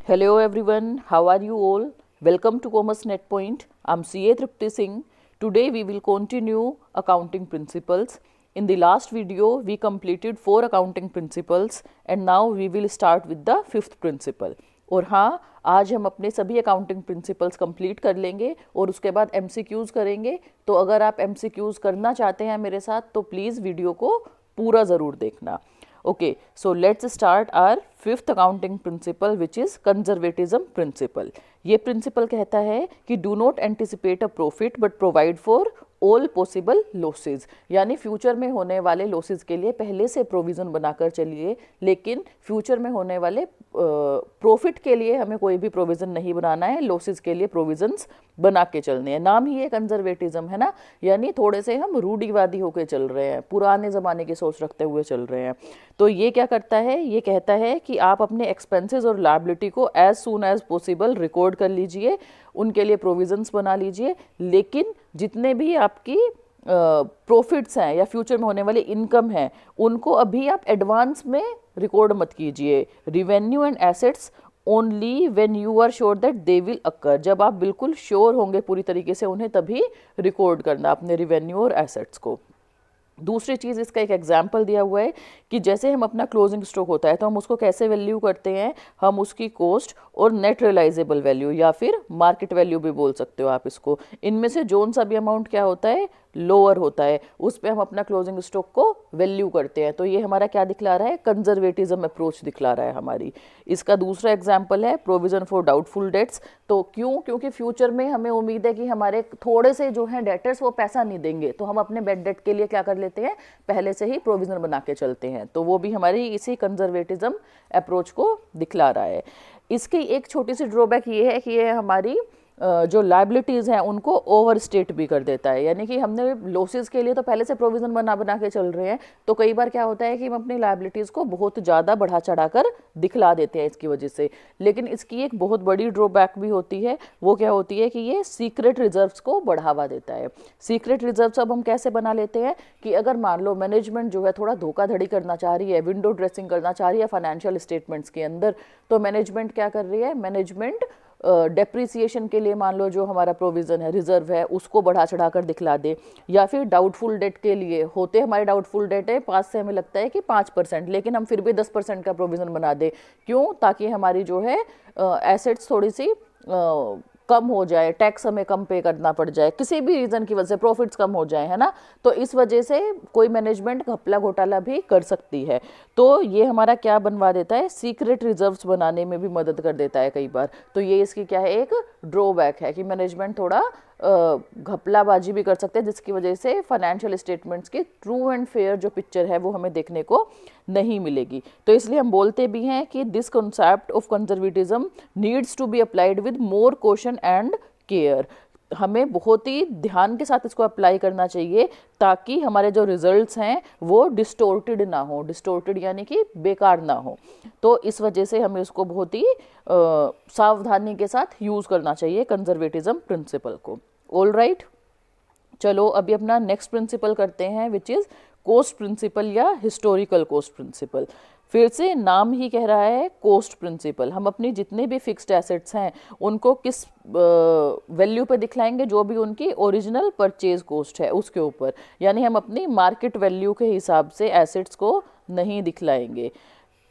Hello everyone, how are you all? Welcome to Commerce Net Point. I'm CA Tripti Singh. Today we will continue accounting principles. In the last video we completed 4 accounting principles and now we will start with the 5th principle. और हाँ, आज हम अपने सभी accounting principles complete कर लेंगे और उसके बाद MCQs करेंगे. तो अगर आप MCQs करना चाहते हैं मेरे साथ तो प्लीज़ वीडियो को पूरा ज़रूर देखना. Okay, so let's start our 5th accounting principle which is conservatism principle. ये principle कहता है कि do not anticipate a profit but provide for all possible losses. यानी फ्यूचर में होने वाले लॉसेस के लिए पहले से प्रोविज़न बनाकर चलिए, लेकिन फ्यूचर में होने वाले प्रॉफिट के लिए हमें कोई भी प्रोविज़न नहीं बनाना है, लॉसेस के लिए प्रोविजंस बना के चलने हैं. नाम ही है कंजर्वेटिज्म, है ना. यानी थोड़े से हम रूढ़िवादी होकर चल रहे हैं, पुराने ज़माने की सोच रखते हुए चल रहे हैं. तो ये क्या करता है, ये कहता है कि आप अपने एक्सपेंसेस और लायबिलिटी को as soon as possible record कर लीजिए, उनके लिए प्रोविजंस बना लीजिए, लेकिन जितने भी आपकी प्रॉफिट्स हैं या फ्यूचर में होने वाली इनकम है उनको अभी आप एडवांस में रिकॉर्ड मत कीजिए. Revenue and assets only when you are sure that they will occur. जब आप बिल्कुल श्योर होंगे पूरी तरीके से उन्हें तभी रिकॉर्ड करना अपने रिवेन्यू और एसेट्स को. दूसरी चीज़, इसका एक एग्जाम्पल दिया हुआ है कि जैसे हम अपना क्लोजिंग स्टॉक होता है तो हम उसको कैसे वैल्यू करते हैं, हम उसकी कॉस्ट और नेट रियलाइजेबल वैल्यू या फिर मार्केट वैल्यू भी बोल सकते हो आप इसको. इनमें से जोन सा भी अमाउंट क्या होता है, लोअर होता है, उस पर हम अपना क्लोजिंग स्टॉक को वैल्यू करते हैं. तो ये हमारा क्या दिखला रहा है, कंजर्वेटिज्म अप्रोच दिखला रहा है हमारी. इसका दूसरा एग्जाम्पल है प्रोविजन फॉर डाउटफुल डेट्स. तो क्योंकि फ्यूचर में हमें उम्मीद है कि हमारे थोड़े से जो हैं डेटर्स वो पैसा नहीं देंगे, तो हम अपने बैड डेट के लिए क्या कर लेते हैं, पहले से ही प्रोविजन बना के चलते हैं. तो वो भी हमारी इसी कंजर्वेटिज्म अप्रोच को दिखला रहा है. इसकी एक छोटी सी ड्रॉबैक ये है कि ये हमारी जो लाइबिलिटीज़ हैं उनको ओवर स्टेट भी कर देता है. यानी कि हमने लॉसेस के लिए तो पहले से प्रोविज़न बना के चल रहे हैं, तो कई बार क्या होता है कि हम अपनी लाइबिलिटीज़ को बहुत ज़्यादा बढ़ा चढ़ा कर दिखला देते हैं इसकी वजह से. लेकिन इसकी एक बहुत बड़ी ड्रॉबैक भी होती है, वो क्या होती है कि ये सीक्रेट रिजर्व्स को बढ़ावा देता है. सीक्रेट रिजर्व्स अब हम कैसे बना लेते हैं कि अगर मान लो मैनेजमेंट जो है थोड़ा धोखाधड़ी करना चाह रही है, विंडो ड्रेसिंग करना चाह रही है फाइनेंशियल स्टेटमेंट्स के अंदर, तो मैनेजमेंट क्या कर रही है, मैनेजमेंट डेप्रिसिएशन के लिए मान लो जो हमारा प्रोविज़न है, रिजर्व है, उसको बढ़ा चढ़ा कर दिखला दे. या फिर डाउटफुल डेट के लिए होते हमारे डाउटफुल डेट है 5 से हमें लगता है कि 5%, लेकिन हम फिर भी 10% का प्रोविज़न बना दे. क्यों, ताकि हमारी जो है एसेट्स थोड़ी सी कम हो जाए, टैक्स हमें कम पे करना पड़ जाए, किसी भी रीज़न की वजह से प्रॉफिट्स कम हो जाए, है ना. तो इस वजह से कोई मैनेजमेंट घपला घोटाला भी कर सकती है. तो ये हमारा क्या बनवा देता है, सीक्रेट रिजर्व्स बनाने में भी मदद कर देता है कई बार. तो ये इसकी क्या है, एक ड्रॉबैक है कि मैनेजमेंट थोड़ा घपलाबाजी भी कर सकते हैं, जिसकी वजह से फाइनेंशियल स्टेटमेंट्स की ट्रू एंड फेयर जो पिक्चर है वो हमें देखने को नहीं मिलेगी. तो इसलिए हम बोलते भी हैं कि this concept of conservatism needs to be applied with more caution and care. हमें बहुत ही ध्यान के साथ इसको अप्लाई करना चाहिए ताकि हमारे जो रिजल्ट्स हैं वो डिस्टोर्टेड ना हो. डिस्टोर्टेड यानी कि बेकार ना हो. तो इस वजह से हमें इसको बहुत ही सावधानी के साथ यूज़ करना चाहिए कंजर्वेटिज्म प्रिंसिपल को. ऑल राइट, चलो अभी अपना नेक्स्ट प्रिंसिपल करते हैं विच इज़ कॉस्ट प्रिंसिपल या हिस्टोरिकल कॉस्ट प्रिंसिपल. फिर से नाम ही कह रहा है कॉस्ट प्रिंसिपल. हम अपनी जितने भी फिक्स्ड एसेट्स हैं उनको किस वैल्यू पे दिखलाएंगे, जो भी उनकी ओरिजिनल परचेज कॉस्ट है उसके ऊपर. यानी हम अपनी मार्केट वैल्यू के हिसाब से एसेट्स को नहीं दिखलाएंगे.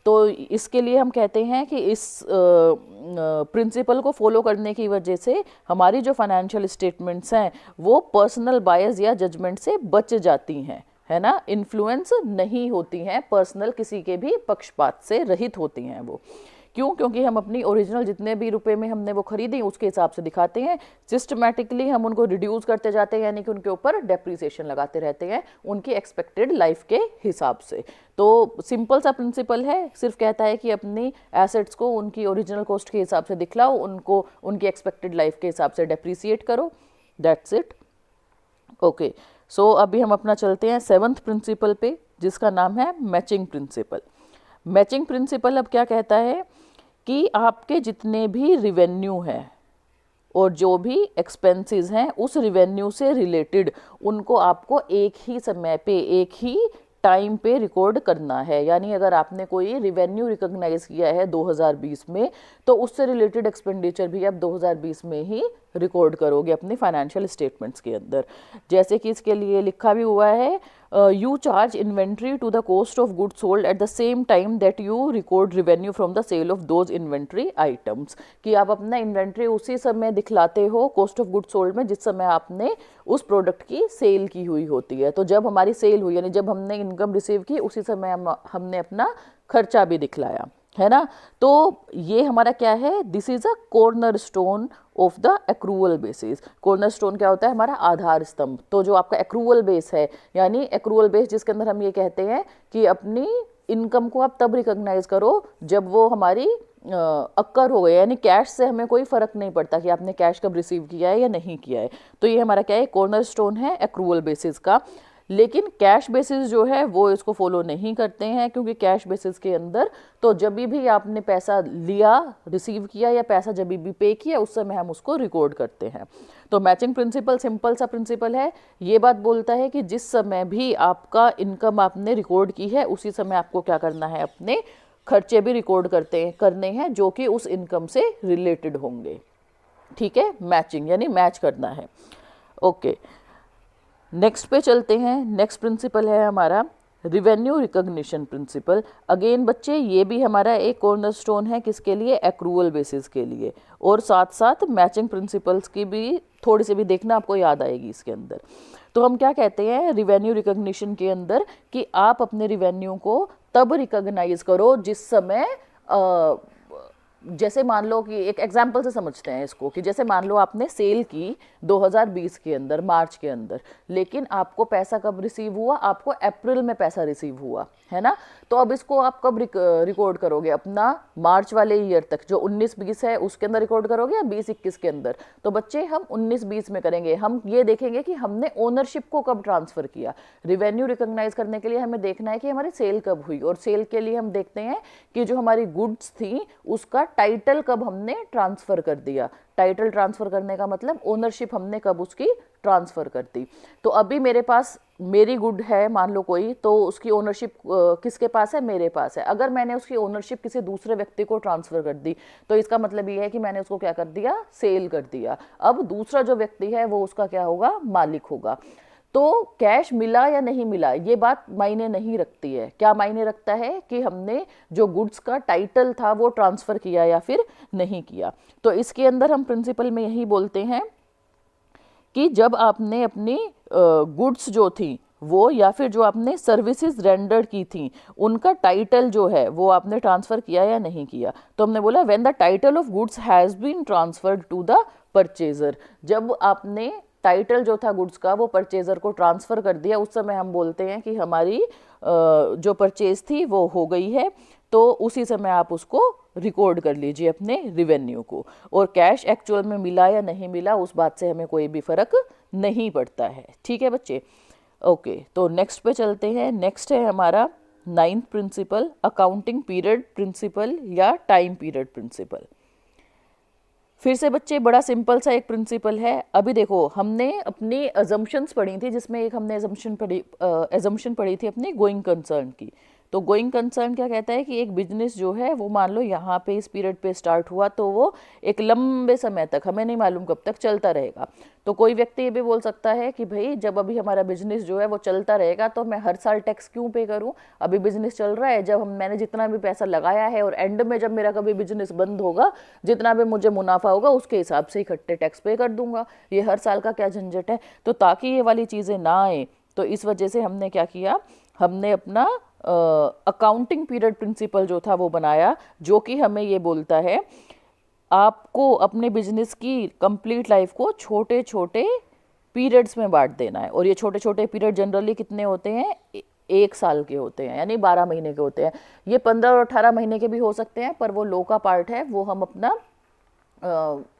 तो इसके लिए हम कहते हैं कि इस प्रिंसिपल को फॉलो करने की वजह से हमारी जो फाइनेंशियल स्टेटमेंट्स हैं वो पर्सनल बायस या जजमेंट से बच जाती हैं, है ना. इन्फ्लुएंस नहीं होती हैं, पर्सनल किसी के भी पक्षपात से रहित होती हैं वो. क्यों, क्योंकि हम अपनी ओरिजिनल जितने भी रुपए में हमने वो खरीदी उसके हिसाब से दिखाते हैं. सिस्टमैटिकली हम उनको रिड्यूस करते जाते हैं, यानी कि उनके ऊपर डेप्रिसिएशन लगाते रहते हैं उनकी एक्सपेक्टेड लाइफ के हिसाब से. तो सिंपल सा प्रिंसिपल है, सिर्फ कहता है कि अपनी एसेट्स को उनकी ओरिजिनल कॉस्ट के हिसाब से दिखलाओ, उनको उनकी एक्सपेक्टेड लाइफ के हिसाब से डेप्रिसिएट करो. That's it. ओके, सो अभी हम अपना चलते हैं 7th प्रिंसिपल पे, जिसका नाम है मैचिंग प्रिंसिपल. मैचिंग प्रिंसिपल अब क्या कहता है कि आपके जितने भी रिवेन्यू हैं और जो भी एक्सपेंसेस हैं उस रिवेन्यू से रिलेटेड उनको आपको एक ही समय पे, एक ही टाइम पे रिकॉर्ड करना है। यानी अगर आपने कोई रिवेन्यू रिकॉग्नाइज किया है 2020 में, तो उससे रिलेटेड एक्सपेंडिचर भी आप 2020 में ही रिकॉर्ड करोगे अपने फाइनेंशियल स्टेटमेंट्स के अंदर। जैसे कि इसके लिए लिखा भी हुआ है, you charge inventory to the cost of goods sold at the same time that you record revenue from the sale of those inventory items, कि आप अपना इन्वेंट्री उसी समय दिखलाते हो कॉस्ट ऑफ गुड्स सोल्ड में जिस समय आपने उस प्रोडक्ट की सेल की हुई होती है। तो जब हमारी सेल हुई यानी जब हमने इनकम रिसीव की, उसी समय हमने अपना खर्चा भी दिखलाया, है ना। तो ये हमारा क्या है, this is a corner stone of the accrual basis. Corner stone क्या होता है, हमारा आधार स्तंभ। तो जो आपका एक्रूअल बेस है, यानी एक्रूअल बेस जिसके अंदर हम ये कहते हैं कि अपनी इनकम को आप तब रिकॉग्नाइज करो जब वो हमारी अक्कर हो गए, यानी कैश से हमें कोई फर्क नहीं पड़ता कि आपने कैश कब रिसीव किया है या नहीं किया है। तो ये हमारा क्या है, कॉर्नर स्टोन है एक्रूअल बेसिस का। लेकिन कैश बेसिस जो है वो इसको फॉलो नहीं करते हैं, क्योंकि कैश बेसिस के अंदर तो जब भी आपने पैसा लिया, रिसीव किया या पैसा जब भी पे किया, उस समय हम उसको रिकॉर्ड करते हैं। तो मैचिंग प्रिंसिपल सिंपल सा प्रिंसिपल है, ये बात बोलता है कि जिस समय भी आपका इनकम आपने रिकॉर्ड की है, उसी समय आपको क्या करना है, अपने खर्चे भी रिकॉर्ड करने हैं जो कि उस इनकम से रिलेटेड होंगे। ठीक है, मैचिंग यानी मैच करना है। ओके, नेक्स्ट पे चलते हैं। नेक्स्ट प्रिंसिपल है हमारा रिवेन्यू रिकॉग्निशन प्रिंसिपल। अगेन बच्चे ये भी हमारा एक कॉर्नरस्टोन है, किसके लिए, एक्रूअल बेसिस के लिए। और साथ साथ मैचिंग प्रिंसिपल्स की भी थोड़ी सी भी देखना, आपको याद आएगी इसके अंदर। तो हम क्या कहते हैं रिवेन्यू रिकॉग्निशन के अंदर, कि आप अपने रिवेन्यू को तब रिकॉग्नाइज करो जिस समय जैसे मान लो कि एक एग्जाम्पल से समझते हैं इसको, कि जैसे मान लो आपने सेल की 2020 के अंदर, मार्च के अंदर, लेकिन आपको पैसा कब रिसीव हुआ, आपको अप्रैल में पैसा रिसीव हुआ, है ना। तो अब इसको आप कब रिकॉर्ड करोगे, अपना मार्च वाले ईयर तक जो 19-20 है उसके अंदर रिकॉर्ड करोगे या 20-21 के अंदर। तो बच्चे हम 19-20 में करेंगे। हम ये देखेंगे कि हमने ओनरशिप को कब ट्रांसफर किया। रिवेन्यू रिकॉग्नाइज करने के लिए हमें देखना है कि हमारी सेल कब हुई, और सेल के लिए हम देखते हैं कि जो हमारी गुड्स थी उसका टाइटल कब हमने ट्रांसफर कर दिया। टाइटल ट्रांसफर करने का मतलब ओनरशिप हमने कब उसकी ट्रांसफर कर दी। तो अभी मेरे पास मेरी गुड है मान लो कोई, तो उसकी ओनरशिप किसके पास है, मेरे पास है। अगर मैंने उसकी ओनरशिप किसी दूसरे व्यक्ति को ट्रांसफर कर दी, तो इसका मतलब ये है कि मैंने उसको क्या कर दिया, सेल कर दिया। अब दूसरा जो व्यक्ति है वो उसका क्या होगा, मालिक होगा। तो कैश मिला या नहीं मिला ये बात मायने नहीं रखती है। क्या मायने रखता है कि हमने जो गुड्स का टाइटल था वो ट्रांसफर किया या फिर नहीं किया। तो इसके अंदर हम प्रिंसिपल में यही बोलते हैं कि जब आपने अपनी गुड्स जो थी वो, या फिर जो आपने सर्विसेज रेंडर्ड की थी, उनका टाइटल जो है वो आपने ट्रांसफर किया या नहीं किया। तो हमने बोला when the title of goods has been transferred to the purchaser. जब आपने टाइटल जो था गुड्स का वो परचेजर को ट्रांसफर कर दिया, उस समय हम बोलते हैं कि हमारी जो परचेज थी वो हो गई है। तो उसी समय आप उसको रिकॉर्ड कर लीजिए अपने रिवेन्यू को। और कैश एक्चुअल में मिला या नहीं मिला उस बात से हमें कोई भी फर्क नहीं पड़ता है। ठीक है बच्चे, ओके। तो नेक्स्ट पे चलते हैं। नेक्स्ट है हमारा 9th principle, accounting period principle या टाइम पीरियड प्रिंसिपल। फिर से बच्चे बड़ा सिंपल सा एक प्रिंसिपल है। अभी देखो हमने अपनी अजम्पशंस पढ़ी थी, जिसमें एक हमने अजम्पशन पढ़ी थी अपनी गोइंग कंसर्न की। तो गोइंग कंसर्न क्या कहता है कि एक बिजनेस जो है वो मान लो यहाँ पे इस पीरियड पे स्टार्ट हुआ, तो वो एक लंबे समय तक, हमें नहीं मालूम कब तक चलता रहेगा। तो कोई व्यक्ति ये भी बोल सकता है कि भाई जब अभी हमारा बिजनेस जो है वो चलता रहेगा तो मैं हर साल टैक्स क्यों पे करूं, अभी बिजनेस चल रहा है, जब मैंने जितना भी पैसा लगाया है और एंड में जब मेरा कभी बिजनेस बंद होगा, जितना भी मुझे मुनाफा होगा उसके हिसाब से इकट्ठे टैक्स पे कर दूंगा, ये हर साल का क्या झंझट है। तो ताकि ये वाली चीज़ें ना आए, तो इस वजह से हमने क्या किया, हमने अपना अकाउंटिंग पीरियड प्रिंसिपल जो था वो बनाया, जो कि हमें ये बोलता है आपको अपने बिजनेस की कंप्लीट लाइफ को छोटे छोटे पीरियड्स में बांट देना है। और ये छोटे छोटे पीरियड जनरली कितने होते हैं, 1 साल के होते हैं, यानी 12 महीने के होते हैं। ये 15 और 18 महीने के भी हो सकते हैं, पर वो लो का पार्ट है, वो हम अपना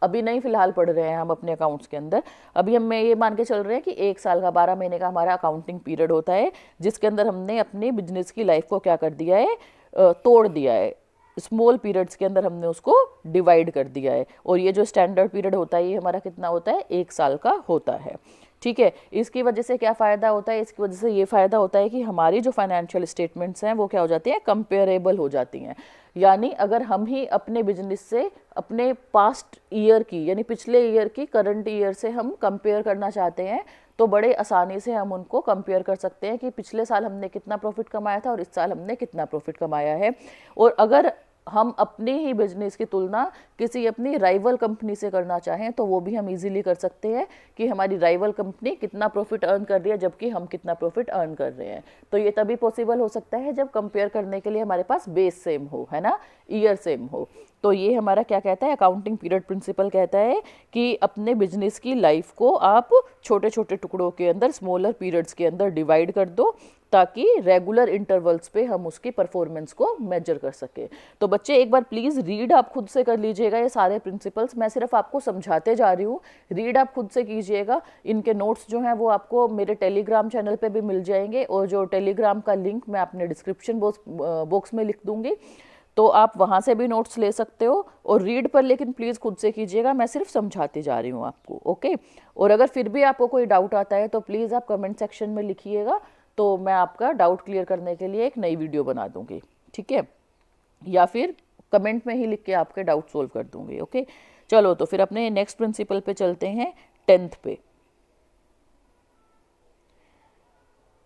अभी नहीं फिलहाल पढ़ रहे हैं हम अपने अकाउंट्स के अंदर। अभी हम ये मान के चल रहे हैं कि 1 साल का 12 महीने का हमारा अकाउंटिंग पीरियड होता है, जिसके अंदर हमने अपने बिजनेस की लाइफ को क्या कर दिया है, तोड़ दिया है, स्मॉल पीरियड्स के अंदर हमने उसको डिवाइड कर दिया है। और ये जो स्टैंडर्ड पीरियड होता है ये हमारा कितना होता है, 1 साल का होता है। ठीक है। इसकी वजह से क्या फ़ायदा होता है, इसकी वजह से ये फ़ायदा होता है कि हमारी जो फाइनेंशियल स्टेटमेंट्स हैं वो क्या हो जाती हैं, कंपेरेबल हो जाती हैं। यानी अगर हम ही अपने बिजनेस से अपने पास्ट ईयर की यानी पिछले ईयर की करंट ईयर से हम कंपेयर करना चाहते हैं तो बड़े आसानी से हम उनको कंपेयर कर सकते हैं कि पिछले साल हमने कितना प्रॉफिट कमाया था और इस साल हमने कितना प्रॉफिट कमाया है। और अगर हम अपने ही बिजनेस की तुलना किसी अपनी राइवल कंपनी से करना चाहें तो वो भी हम इजीली कर सकते हैं कि हमारी राइवल कंपनी कितना प्रॉफिट अर्न कर रही है जबकि हम कितना प्रॉफिट अर्न कर रहे हैं। तो ये तभी पॉसिबल हो सकता है जब कंपेयर करने के लिए हमारे पास बेस सेम हो, है ना, ईयर सेम हो। तो ये हमारा क्या कहता है, अकाउंटिंग पीरियड प्रिंसिपल कहता है कि अपने बिजनेस की लाइफ को आप छोटे छोटे टुकड़ों के अंदर, स्मॉलर पीरियड्स के अंदर डिवाइड कर दो ताकि रेगुलर इंटरवल्स पे हम उसकी परफॉर्मेंस को मेजर कर सके। तो बच्चे एक बार प्लीज़ रीड आप खुद से कर लीजिएगा ये सारे प्रिंसिपल्स, मैं सिर्फ आपको समझाते जा रही हूँ, रीड आप खुद से कीजिएगा। इनके नोट्स जो हैं वो आपको मेरे टेलीग्राम चैनल पे भी मिल जाएंगे और जो टेलीग्राम का लिंक मैं अपने डिस्क्रिप्शन बॉक्स में लिख दूंगी, तो आप वहाँ से भी नोट्स ले सकते हो। और रीड पर लेकिन प्लीज़ खुद से कीजिएगा, मैं सिर्फ समझाती जा रही हूँ आपको, ओके। और अगर फिर भी आपको कोई डाउट आता है तो प्लीज़ आप कमेंट सेक्शन में लिखिएगा, तो मैं आपका डाउट क्लियर करने के लिए एक नई वीडियो बना दूंगी, ठीक है, या फिर कमेंट में ही लिख के आपके डाउट सोल्व कर दूंगी, ओके। चलो तो फिर अपने नेक्स्ट प्रिंसिपल पे चलते हैं, 10th पे,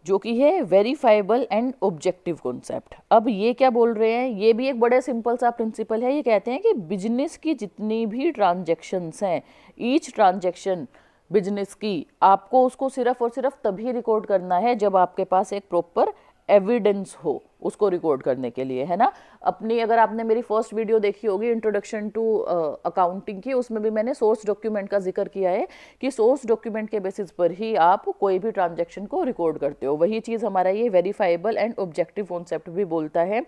जो कि है वेरीफाइबल एंड ऑब्जेक्टिव कॉन्सेप्ट। अब ये क्या बोल रहे हैं, ये भी एक बड़े सिंपल सा प्रिंसिपल है। ये कहते हैं कि बिजनेस की जितनी भी ट्रांजैक्शंस हैं, ईच ट्रांजैक्शन बिजनेस की, आपको उसको सिर्फ और सिर्फ तभी रिकॉर्ड करना है जब आपके पास एक प्रॉपर एविडेंस हो उसको रिकॉर्ड करने के लिए, है ना। अपनी अगर आपने मेरी फर्स्ट वीडियो देखी होगी इंट्रोडक्शन टू अकाउंटिंग की, उसमें भी मैंने सोर्स डॉक्यूमेंट का जिक्र किया है कि सोर्स डॉक्यूमेंट के बेसिस पर ही आप कोई भी ट्रांजैक्शन को रिकॉर्ड करते हो। वही चीज़ हमारा ये वेरीफाइबल एंड ऑब्जेक्टिव कॉन्सेप्ट भी बोलता है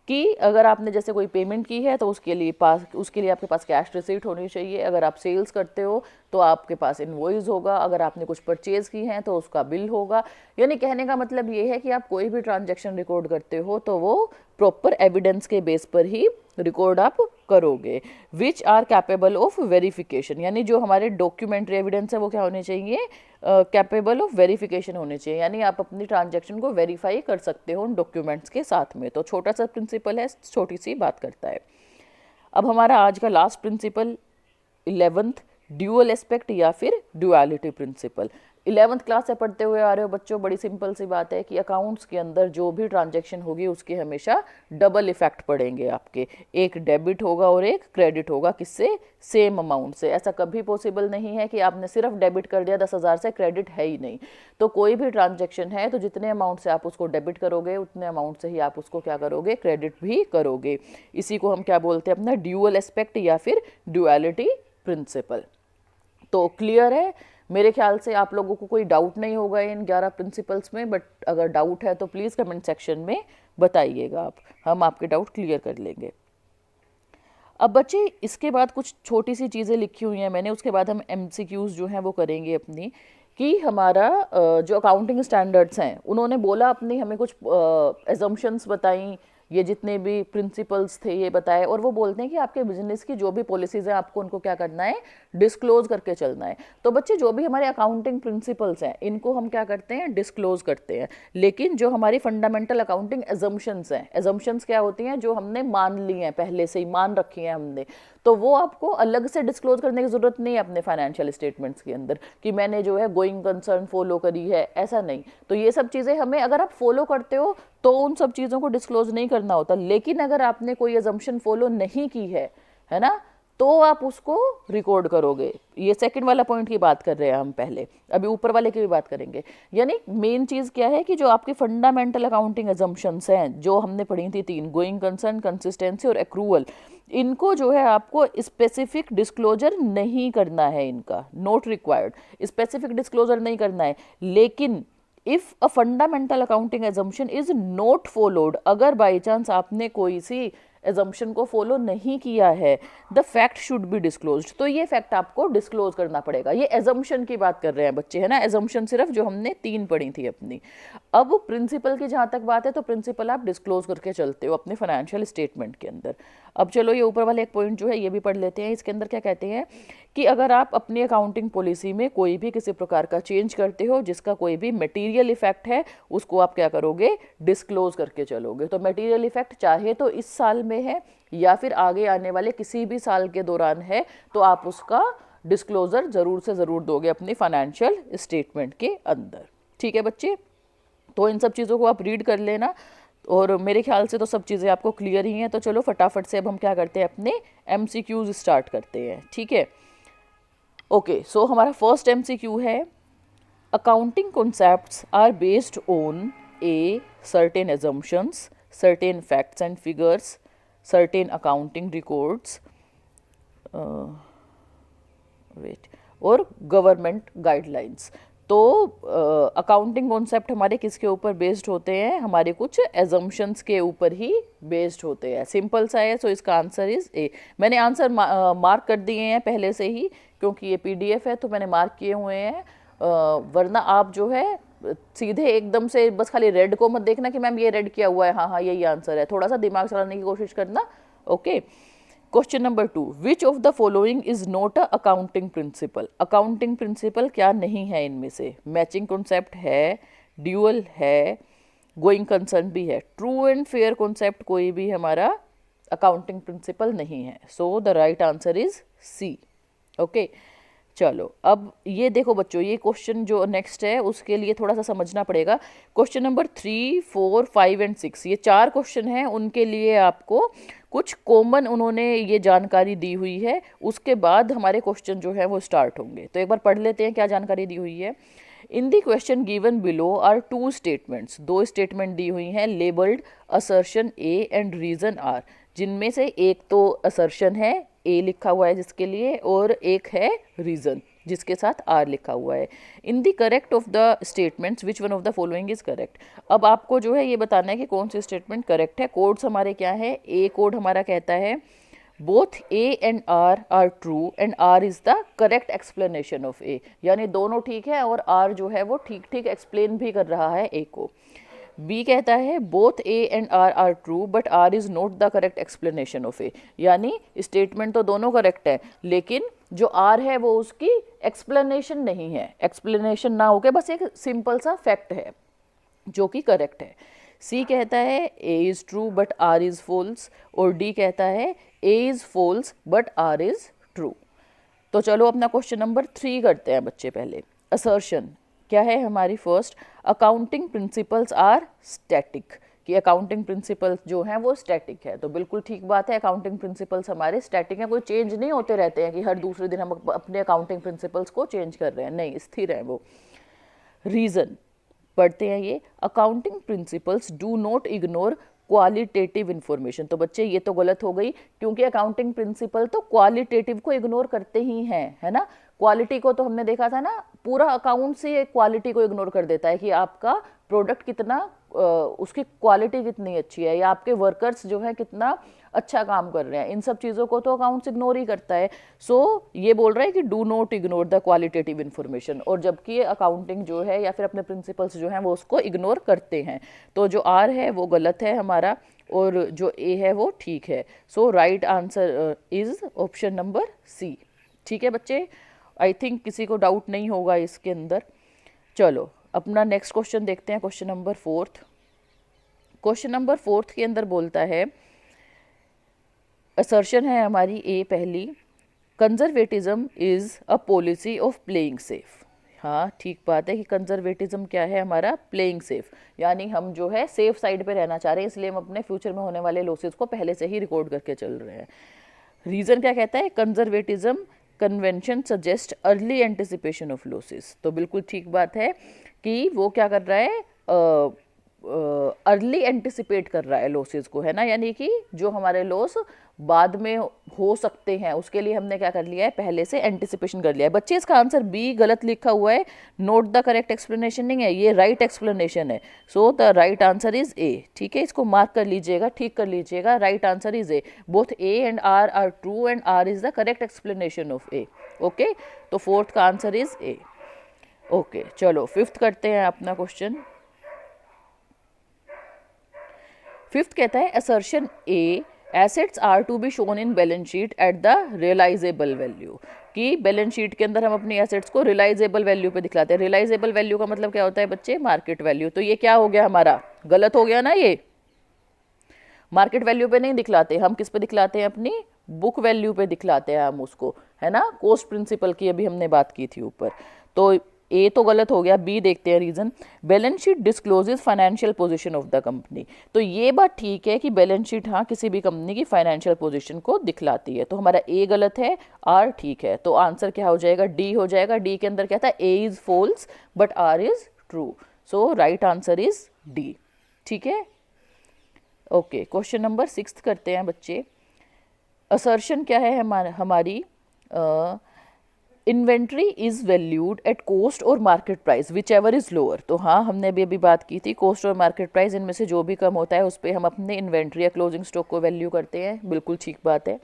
कि अगर आपने जैसे कोई पेमेंट की है तो उसके लिए आपके पास कैश रिसीट होनी चाहिए। अगर आप सेल्स करते हो तो आपके पास इनवॉइस होगा। अगर आपने कुछ परचेज की हैं तो उसका बिल होगा। यानी कहने का मतलब ये है कि आप कोई भी ट्रांजैक्शन रिकॉर्ड करते हो तो वो प्रॉपर एविडेंस के बेस पर ही रिकॉर्ड आप करोगे। Which are capable of verification, यानी जो हमारे डॉक्यूमेंट्री एविडेंस है वो क्या होने चाहिए, कैपेबल ऑफ वेरिफिकेशन होने चाहिए। यानी आप अपनी ट्रांजैक्शन को वेरीफाई कर सकते हो उन डॉक्यूमेंट्स के साथ में। तो छोटा सा प्रिंसिपल है, छोटी सी बात करता है। अब हमारा आज का last principal 11th, dual aspect या फिर ड्युअलिटी प्रिंसिपल। 11th क्लास से पढ़ते हुए आ रहे हो बच्चों, बड़ी सिंपल सी बात है कि अकाउंट्स के अंदर जो भी ट्रांजैक्शन होगी उसके हमेशा डबल इफेक्ट पड़ेंगे आपके, एक डेबिट होगा और एक क्रेडिट होगा। किससे, सेम अमाउंट से। ऐसा कभी पॉसिबल नहीं है कि आपने सिर्फ डेबिट कर दिया 10,000 से, क्रेडिट है ही नहीं। तो कोई भी ट्रांजैक्शन है तो जितने अमाउंट से आप उसको डेबिट करोगे उतने अमाउंट से ही आप उसको क्या करोगे, क्रेडिट भी करोगे। इसी को हम क्या बोलते हैं, अपना ड्यूअल एस्पेक्ट या फिर ड्युअलिटी प्रिंसिपल। तो क्लियर है, मेरे ख्याल से आप लोगों को कोई डाउट नहीं होगा इन 11 प्रिंसिपल्स में, बट अगर डाउट है तो प्लीज़ कमेंट सेक्शन में बताइएगा आप, हम आपके डाउट क्लियर कर लेंगे। अब बच्चे इसके बाद कुछ छोटी सी चीज़ें लिखी हुई हैं मैंने, उसके बाद हम MCQs जो हैं वो करेंगे अपनी, कि हमारा जो अकाउंटिंग स्टैंडर्ड्स हैं उन्होंने बोला अपनी हमें कुछ एजम्पशंस बताई, ये जितने भी प्रिंसिपल्स थे ये बताए, और वो बोलते हैं कि आपके बिजनेस की जो भी पॉलिसीज़ हैं आपको उनको क्या करना है, डिस्क्लोज करके चलना है। तो बच्चे जो भी हमारे अकाउंटिंग प्रिंसिपल्स हैं इनको हम क्या करते हैं, डिस्क्लोज करते हैं। लेकिन जो हमारी फंडामेंटल अकाउंटिंग एजम्पशंस हैं, एजम्पशंस क्या होती हैं, जो हमने मान ली हैं, पहले से ही मान रखी हैं हमने, तो वो आपको अलग से डिस्क्लोज करने की ज़रूरत नहीं है अपने फाइनेंशियल स्टेटमेंट्स के अंदर कि मैंने जो है गोइंग कंसर्न फॉलो करी है, ऐसा नहीं। तो ये सब चीज़ें हमें, अगर आप फॉलो करते हो तो उन सब चीज़ों को डिस्क्लोज नहीं करना होता। लेकिन अगर आपने कोई अजम्पशन फॉलो नहीं की है ना, तो आप उसको रिकॉर्ड करोगे। ये सेकंड वाला पॉइंट की बात कर रहे हैं हम पहले, अभी ऊपर वाले की भी बात करेंगे। यानी मेन चीज़ क्या है कि जो आपकी फंडामेंटल अकाउंटिंग एजम्पशंस हैं जो हमने पढ़ी थी 3, गोइंग कंसर्न, कंसिस्टेंसी और एक्रूअल, इनको जो है आपको स्पेसिफिक डिस्क्लोजर नहीं करना है, इनका नॉट रिक्वायर्ड, स्पेसिफिक डिस्क्लोजर नहीं करना है। लेकिन if a fundamental accounting assumption is not followed, अगर बाई चांस आपने कोई सी एजम्पशन को फॉलो नहीं किया है, the fact should be disclosed, तो ये फैक्ट आपको डिस्क्लोज करना पड़ेगा। ये एजम्पशन की बात कर रहे हैं बच्चे, है ना, एजम्पशन सिर्फ जो हमने 3 पढ़ी थी अपनी। अब प्रिंसिपल की जहाँ तक बात है तो प्रिंसिपल आप डिस्क्लोज करके चलते हो अपने फाइनेंशियल स्टेटमेंट के अंदर। अब चलो ये ऊपर वाले एक पॉइंट जो है ये भी पढ़ लेते हैं। इसके अंदर क्या कहते हैं कि अगर आप अपनी अकाउंटिंग पॉलिसी में कोई भी किसी प्रकार का चेंज करते हो जिसका कोई भी मटेरियल इफेक्ट है, उसको आप क्या करोगे, डिस्क्लोज करके चलोगे। तो मटेरियल इफेक्ट चाहे तो इस साल में है या फिर आगे आने वाले किसी भी साल के दौरान है, तो आप उसका डिस्क्लोजर ज़रूर से ज़रूर दोगे अपनी फाइनेंशियल स्टेटमेंट के अंदर। ठीक है बच्चे, तो इन सब चीज़ों को आप रीड कर लेना, और मेरे ख्याल से तो सब चीज़ें आपको क्लियर ही हैं। तो चलो फटाफट से अब हम क्या करते हैं, अपने MCQs स्टार्ट करते हैं। ठीक है, ओके, सो हमारा फर्स्ट MCQ है, accounting concepts are based on a certain assumptions, certain facts and figures, certain accounting records और गवर्नमेंट गाइडलाइंस। तो अकाउंटिंग कॉन्सेप्ट हमारे किसके ऊपर बेस्ड होते हैं, हमारे कुछ एजम्पशंस के ऊपर ही बेस्ड होते हैं। सिंपल सा है, सो इसका आंसर इज ए। मैंने आंसर मार्क कर दिए हैं पहले से ही, क्योंकि ये PDF है तो मैंने मार्क किए हुए हैं, वरना आप जो है सीधे एकदम से बस खाली रेड को मत देखना कि मैम ये रेड किया हुआ है, हाँ हाँ यही आंसर है, थोड़ा सा दिमाग चलाने की कोशिश करना। Okay, question number 2, which of the following is not a accounting principle. Accounting principle क्या नहीं है इनमें से, मैचिंग कॉन्सेप्ट है, ड्यूअल है, गोइंग कंसर्न भी है, ट्रू एंड फेयर कॉन्सेप्ट कोई भी हमारा अकाउंटिंग प्रिंसिपल नहीं है। So the right answer is C. Okay, चलो अब ये देखो बच्चों, ये क्वेश्चन जो नेक्स्ट है उसके लिए थोड़ा सा समझना पड़ेगा। क्वेश्चन नंबर 3, 4, 5 एंड 6, ये 4 क्वेश्चन हैं, उनके लिए आपको कुछ कॉमन उन्होंने ये जानकारी दी हुई है, उसके बाद हमारे क्वेश्चन जो है वो स्टार्ट होंगे। तो एक बार पढ़ लेते हैं क्या जानकारी दी हुई है। In the question given below are 2 statements, 2 statement दी हुई हैं, labelled assertion A and reason R, जिनमें से एक तो असर्शन है, ए लिखा हुआ है जिसके लिए, और एक है रीजन जिसके साथ आर लिखा हुआ है। In the correct of the statements which one of the following is correct. अब आपको जो है ये बताना है कि कौन सी स्टेटमेंट करेक्ट है। कोड्स हमारे क्या है, ए कोड हमारा कहता है both A and R are true and R is the correct explanation of A, यानी दोनों ठीक है और आर जो है वो ठीक ठीक एक्सप्लेन भी कर रहा है ए को। बी कहता है both A and R are true but R is not the correct explanation of A, यानी स्टेटमेंट तो दोनों करेक्ट है लेकिन जो आर है वो उसकी एक्सप्लेनेशन नहीं है, एक्सप्लेनेशन ना होके बस एक सिंपल सा फैक्ट है जो कि करेक्ट है। सी कहता है A is true but R is false, और डी कहता है A is false but R is true. तो चलो अपना क्वेश्चन नंबर 3 करते हैं बच्चे। पहले असर्शन क्या है हमारी, first accounting principles are static, कि अकाउंटिंग प्रिंसिपल्स जो हैं वो स्टैटिक है। तो बिल्कुल ठीक बात है, अकाउंटिंग प्रिंसिपल्स हमारे स्टैटिक हैं, कोई चेंज नहीं होते रहते हैं कि हर दूसरे दिन हम अपने अकाउंटिंग प्रिंसिपल्स को चेंज कर रहे हैं, नहीं, स्थिर है वो। रीज़न पढ़ते हैं ये, accounting principles do not ignore qualitative information. तो बच्चे ये तो गलत हो गई, क्योंकि अकाउंटिंग प्रिंसिपल तो क्वालिटेटिव को इग्नोर करते ही हैं, है ना। क्वालिटी को तो हमने देखा था ना, पूरा अकाउंट से क्वालिटी को इग्नोर कर देता है कि आपका प्रोडक्ट कितना उसकी क्वालिटी कितनी अच्छी है या आपके वर्कर्स जो है कितना अच्छा काम कर रहे हैं, इन सब चीज़ों को तो अकाउंट्स इग्नोर ही करता है। सो ये बोल रहा है कि do not ignore the qualitative information, और जबकि अकाउंटिंग जो है या फिर अपने प्रिंसिपल्स जो हैं वो उसको इग्नोर करते हैं। तो जो आर है वो गलत है हमारा और जो ए है वो ठीक है। So right answer is option number C. ठीक है बच्चे, आई थिंक किसी को डाउट नहीं होगा इसके अंदर। चलो अपना नेक्स्ट क्वेश्चन देखते हैं, क्वेश्चन नंबर 4। क्वेश्चन नंबर 4 के अंदर बोलता है, असर्शन है हमारी ए पहली, conservatism is a policy of playing safe. हाँ ठीक बात है कि कंजर्वेटिज्म क्या है हमारा, प्लेइंग सेफ, यानी हम जो है सेफ साइड पे रहना चाह रहे हैं, इसलिए हम अपने फ्यूचर में होने वाले लॉसेस को पहले से ही रिकॉर्ड करके चल रहे हैं। रीज़न क्या कहता है, conservatism convention suggest early anticipation of losses. तो बिल्कुल ठीक बात है कि वो क्या कर रहा है, अर्ली एंटिसिपेट कर रहा है लॉसेस को, है ना, यानी कि जो हमारे लॉस बाद में हो सकते हैं उसके लिए हमने क्या कर लिया है, पहले से एंटिसिपेशन कर लिया है। बच्चे इसका आंसर बी गलत लिखा हुआ है, नोट द करेक्ट एक्सप्लेनेशन नहीं है, ये राइट एक्सप्लेनेशन है। So the right answer is A. ठीक है, इसको मार्क कर लीजिएगा, ठीक कर लीजिएगा, right answer is A. Both A and R are true and R is the correct explanation of A. Okay, तो 4th का आंसर इज ए। ओके चलो 5th करते हैं अपना क्वेश्चन। 5th कहता है assertion A assets are to be shown in balance sheet at the realisable value, कि balance sheet के अंदर हम अपनी एसेट्स को रियलाइजेबल वैल्यू पे दिखलाते हैं। रियलाइजेबल वैल्यू का मतलब क्या होता है बच्चे? Market value. तो ये क्या हो गया हमारा? गलत हो गया ना, ये मार्केट वैल्यू पे नहीं दिखलाते हम, किस पे दिखलाते हैं? अपनी बुक वैल्यू पे दिखलाते हैं हम उसको, है ना। कोस्ट प्रिंसिपल की अभी हमने बात की थी ऊपर। तो ए तो गलत हो गया। बी देखते हैं reason. Balance sheet discloses financial position of the company. तो ये बात ठीक है कि बैलेंस शीट हाँ किसी भी कंपनी की फाइनेंशियल पोजीशन को दिखलाती है। तो हमारा ए गलत है, आर ठीक है। तो आंसर क्या हो जाएगा? डी हो जाएगा। डी के अंदर क्या था? A is false but R is true. So right answer is D. ठीक है, ओके। क्वेश्चन नंबर 6 करते हैं बच्चे। असर्शन क्या है हमारी? Inventory is valued at cost और market price whichever is lower. तो हाँ, हमने अभी बात की थी, कॉस्ट और मार्केट प्राइस इनमें से जो भी कम होता है उस पर हम अपने इन्वेंट्री या क्लोजिंग स्टॉक को वैल्यू करते हैं। बिल्कुल ठीक बात है।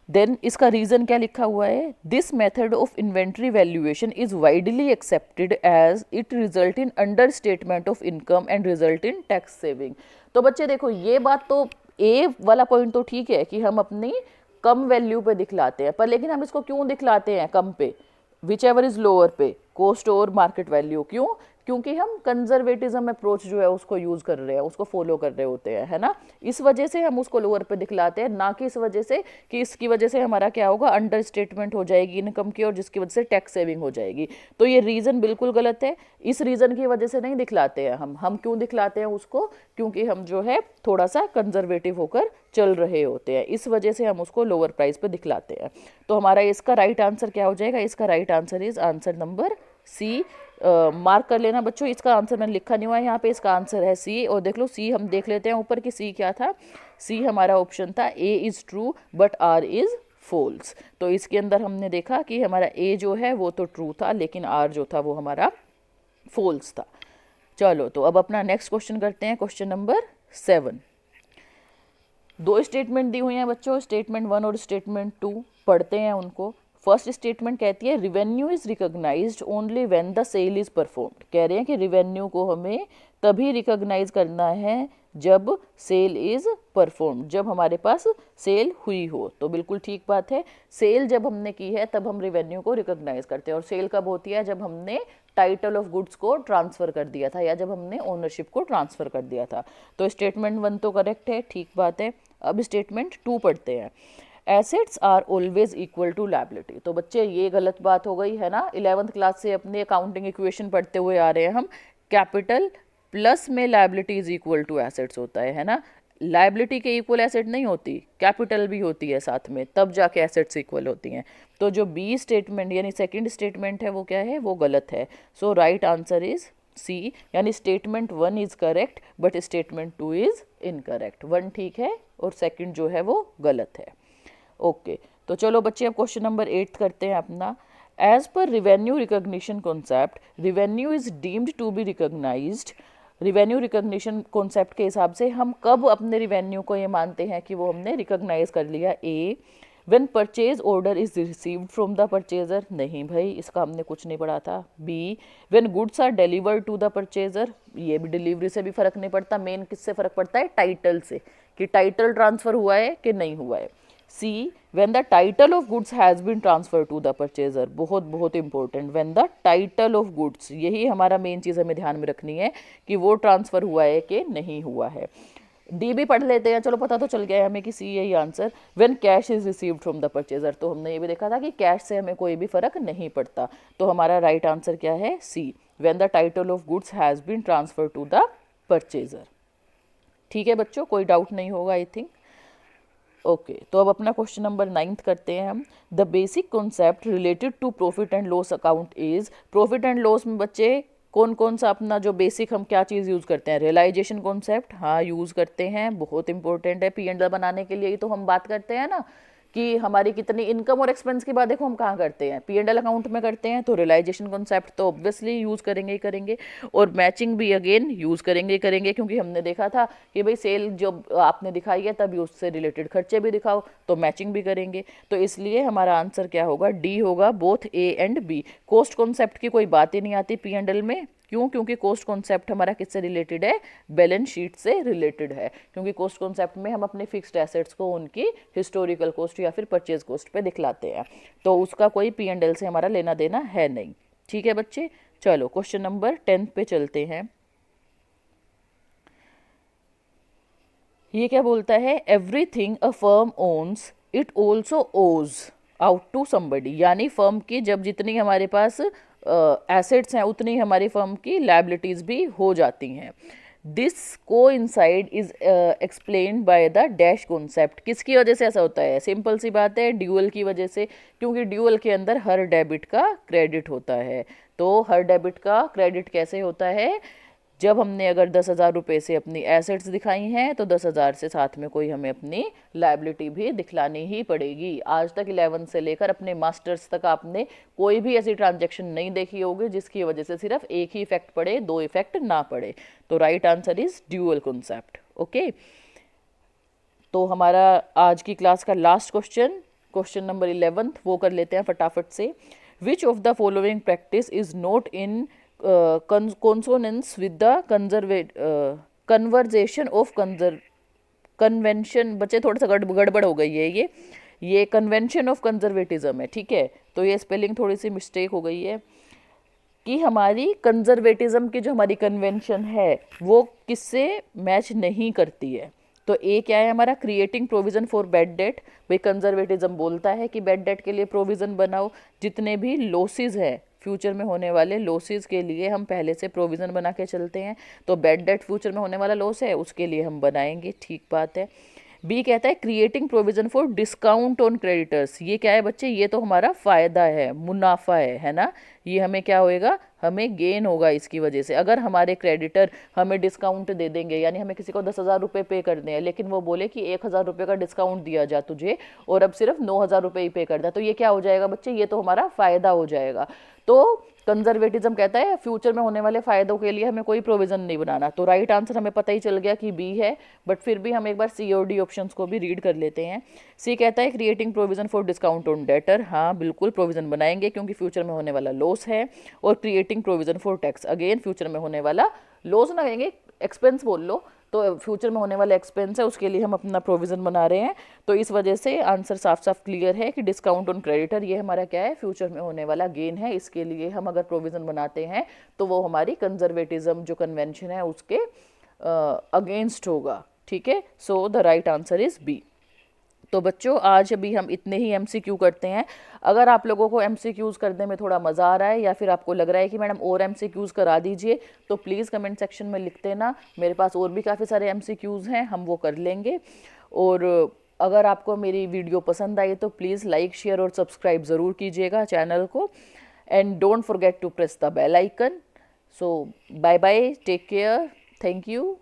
देन इसका रीजन क्या लिखा हुआ है? This method of inventory valuation is widely accepted as it result in understatement of income and result in tax saving. तो बच्चे देखो, ये बात तो ए वाला पॉइंट तो ठीक है कि हम अपनी कम वैल्यू पे दिखलाते हैं, पर लेकिन हम इसको क्यों दिखलाते हैं कम पे? विच एवर इज लोअर पे, कॉस्ट और मार्केट वैल्यू। क्यों? क्योंकि हम कंजर्वेटिज्म अप्रोच जो है उसको यूज कर रहे हैं, उसको फॉलो कर रहे होते हैं, है ना। इस वजह से हम उसको लोअर पे दिखलाते हैं, ना कि इस वजह से कि इसकी वजह से हमारा क्या होगा? अंडर स्टेटमेंट हो जाएगी इनकम की, और जिसकी वजह से टैक्स सेविंग हो जाएगी। तो ये रीजन बिल्कुल गलत है। इस रीजन की वजह से नहीं दिखलाते हैं हम क्यों दिखलाते हैं उसको? क्योंकि हम जो है थोड़ा सा कंजर्वेटिव होकर चल रहे होते हैं, इस वजह से हम उसको लोअर प्राइस पे दिखलाते हैं। तो हमारा इसका राइट आंसर क्या हो जाएगा? इसका right answer is answer number C. Mark कर लेना बच्चों, इसका आंसर मैंने लिखा नहीं हुआ है यहाँ पे, इसका आंसर है सी। और देख लो सी हम देख लेते हैं ऊपर की सी क्या था। सी हमारा ऑप्शन था A is true but R is false. तो इसके अंदर हमने देखा कि हमारा ए जो है वो तो ट्रू था, लेकिन आर जो था वो हमारा फॉल्स था। चलो, तो अब अपना नेक्स्ट क्वेश्चन करते हैं, क्वेश्चन नंबर 7। दो स्टेटमेंट दी हुई हैं बच्चों, स्टेटमेंट 1 और स्टेटमेंट 2। पढ़ते हैं उनको। फर्स्ट स्टेटमेंट कहती है revenue is recognised only when the sale is performed. कह रहे हैं कि रिवेन्यू को हमें तभी रिकॉग्नाइज करना है जब सेल इज परफॉर्म्ड, जब हमारे पास सेल हुई हो। तो बिल्कुल ठीक बात है, सेल जब हमने की है तब हम रिवेन्यू को रिकॉग्नाइज करते हैं। और सेल कब होती है? जब हमने टाइटल ऑफ गुड्स को ट्रांसफर कर दिया था, या जब हमने ओनरशिप को ट्रांसफर कर दिया था। तो स्टेटमेंट 1 तो करेक्ट है, ठीक बात है। अब स्टेटमेंट 2 पढ़ते हैं। Assets are always equal to liability. तो बच्चे ये गलत बात हो गई है ना। 11th क्लास से अपने अकाउंटिंग इक्वेशन पढ़ते हुए आ रहे हैं हम। कैपिटल प्लस में liability is equal to assets होता है ना। लायबिलिटी के इक्वल एसेट नहीं होती, कैपिटल भी होती है साथ में, तब जाके एसेट्स इक्वल होती हैं। तो जो बी स्टेटमेंट यानी सेकंड स्टेटमेंट है वो क्या है? वो गलत है। सो राइट आंसर इज सी, यानी statement 1 is correct but statement 2 is incorrect. 1 ठीक है और सेकंड जो है वो गलत है। ओके, तो चलो बच्चे अब क्वेश्चन नंबर 8 करते हैं अपना। As per revenue recognition concept, revenue is deemed to be recognised. Revenue recognition concept के हिसाब से हम कब अपने रिवेन्यू को ये मानते हैं कि वो हमने रिकॉग्नाइज कर लिया? A, when purchase order is received from the purchaser. नहीं भाई, इसका हमने कुछ नहीं पढ़ा था। B, when goods are delivered to the purchaser. ये भी डिलीवरी से भी फर्क नहीं पड़ता, मेन किससे फर्क पड़ता है? टाइटल से, कि टाइटल ट्रांसफर हुआ है कि नहीं हुआ है। सी, when the title of goods has been transferred to the purchaser। बहुत बहुत important, when the title of goods, यही हमारा मेन चीज़ हमें ध्यान में रखनी है कि वो ट्रांसफ़र हुआ है कि नहीं हुआ है। डी भी पढ़ लेते हैं, चलो पता तो चल गया है हमें कि सी यही answer. When cash is received from the purchaser, तो हमने ये भी देखा था कि कैश से हमें कोई भी फर्क नहीं पड़ता। तो हमारा राइट आंसर क्या है? C, when the title of goods has been transfer to the purchaser. ठीक है बच्चों, कोई डाउट नहीं होगा आई थिंक। ओके, तो अब अपना क्वेश्चन नंबर 9 करते हैं हम। The basic concept related to profit and loss account is. Profit and loss में बच्चे कौन कौन सा अपना जो बेसिक हम क्या चीज़ यूज़ करते हैं? रियलाइजेशन कॉन्सेप्ट, हाँ यूज़ करते हैं, बहुत इंपॉर्टेंट है। P&L बनाने के लिए ही तो हम बात करते हैं ना कि हमारी कितनी इनकम और एक्सपेंस की बात देखो हम कहाँ करते हैं? P&L अकाउंट में करते हैं। तो रियलाइजेशन कॉन्सेप्ट तो ऑब्वियसली यूज़ करेंगे ही करेंगे, और मैचिंग भी अगेन यूज़ करेंगे ही करेंगे, क्योंकि हमने देखा था कि भाई सेल जब आपने दिखाई है तभी उससे रिलेटेड खर्चे भी दिखाओ, तो मैचिंग भी करेंगे। तो इसलिए हमारा आंसर क्या होगा? डी होगा, both A and B. Cost concept की कोई बात ही नहीं आती P&L में, क्यों? क्योंकि कॉस्ट कॉन्सेप्ट हमारा किससे रिलेटेड है? बैलेंस शीट से रिलेटेड है, क्योंकि कॉस्ट कॉन्सेप्ट में हम अपने फिक्स्ड एसेट्स को उनकी हिस्टोरिकल कॉस्ट या फिर परचेज कॉस्ट पे दिखलाते हैं, तो उसका कोई P&L से हमारा लेना देना है नहीं। ठीक है बच्चे, चलो क्वेश्चन नंबर 10 पे चलते हैं। ये क्या बोलता है? Everything a firm owns it also ओज आउट टू समबडी, यानी फर्म की जब जितनी हमारे पास एसेट्स हैं उतनी हमारी फर्म की लायबिलिटीज भी हो जाती हैं। दिस को inside is explain by the dash concept. किसकी वजह से ऐसा होता है? सिंपल सी बात है, ड्यूअल की वजह से, क्योंकि ड्यूअल के अंदर हर डेबिट का क्रेडिट होता है। तो हर डेबिट का क्रेडिट कैसे होता है? जब हमने अगर 10,000 रुपये से अपनी एसेट्स दिखाई हैं तो 10,000 से साथ में कोई हमें अपनी लायबिलिटी भी दिखलानी ही पड़ेगी। आज तक 11 से लेकर अपने मास्टर्स तक आपने कोई भी ऐसी ट्रांजैक्शन नहीं देखी होगी जिसकी वजह से सिर्फ एक ही इफेक्ट पड़े, दो इफेक्ट ना पड़े। तो right answer is dual concept. Okay, तो हमारा आज की क्लास का लास्ट क्वेश्चन नंबर 11 वो कर लेते हैं फटाफट से। Which of the following practice is not in consonance with the conversation of convention. बच्चे थोड़ा सा गड़बड़ हो गई है, ये कन्वेंशन ऑफ कंजर्वेटिज्म है, ठीक है। तो ये स्पेलिंग थोड़ी सी मिस्टेक हो गई है कि हमारी कंजर्वेटिज्म की जो हमारी कन्वेंशन है वो किससे मैच नहीं करती है। तो ए क्या है हमारा? Creating provision for bad debt. भाई कंजर्वेटिज्म बोलता है कि बैड डेट के लिए प्रोविजन बनाओ, जितने भी लॉसेस है फ्यूचर में होने वाले लॉसेस के लिए हम पहले से प्रोविज़न बना के चलते हैं। तो बैड डेट फ्यूचर में होने वाला लॉस है, उसके लिए हम बनाएंगे, ठीक बात है। बी कहता है creating provision for discount on creditors. ये क्या है बच्चे? ये तो हमारा फ़ायदा है, मुनाफा है ना। ये हमें क्या होएगा? हमें गेन होगा इसकी वजह से। अगर हमारे क्रेडिटर हमें डिस्काउंट दे देंगे, यानी हमें किसी को 10,000 रुपये पे करने हैं, लेकिन वो बोले कि 1,000 रुपये का डिस्काउंट दिया जा तुझे और अब सिर्फ 9,000 रुपये ही पे कर दे, तो ये क्या हो जाएगा बच्चे? ये तो हमारा फ़ायदा हो जाएगा। तो कंजर्वेटिज्म कहता है फ्यूचर में होने वाले फायदों के लिए हमें कोई प्रोविजन नहीं बनाना। तो राइट आंसर हमें पता ही चल गया कि बी है, बट फिर भी हम एक बार सी और डी ऑप्शंस को भी रीड कर लेते हैं। सी कहता है creating provision for discount on debtor. हाँ बिल्कुल प्रोविजन बनाएंगे, क्योंकि फ्यूचर में होने वाला लॉस है। और creating provision for tax, again future में होने वाला लॉस ना कहेंगे, एक्सपेंस बोल लो, तो फ्यूचर में होने वाला एक्सपेंस है, उसके लिए हम अपना प्रोविज़न बना रहे हैं। तो इस वजह से आंसर साफ साफ क्लियर है कि डिस्काउंट ऑन क्रेडिटर ये हमारा क्या है? फ्यूचर में होने वाला गेन है। इसके लिए हम अगर प्रोविज़न बनाते हैं तो वो हमारी कंजर्वेटिज्म जो कन्वेंशन है उसके अगेंस्ट होगा, ठीक है। So the right answer is B. तो बच्चों आज अभी हम इतने ही MCQ करते हैं। अगर आप लोगों को MCQs करने में थोड़ा मज़ा आ रहा है या फिर आपको लग रहा है कि मैडम और MCQs करा दीजिए, तो प्लीज़ कमेंट सेक्शन में लिख देना। मेरे पास और भी काफ़ी सारे MCQs हैं, हम वो कर लेंगे। और अगर आपको मेरी वीडियो पसंद आई तो प्लीज़ लाइक, शेयर और सब्सक्राइब ज़रूर कीजिएगा चैनल को। And don't forget to press the bell icon. So bye bye, take care, thank you.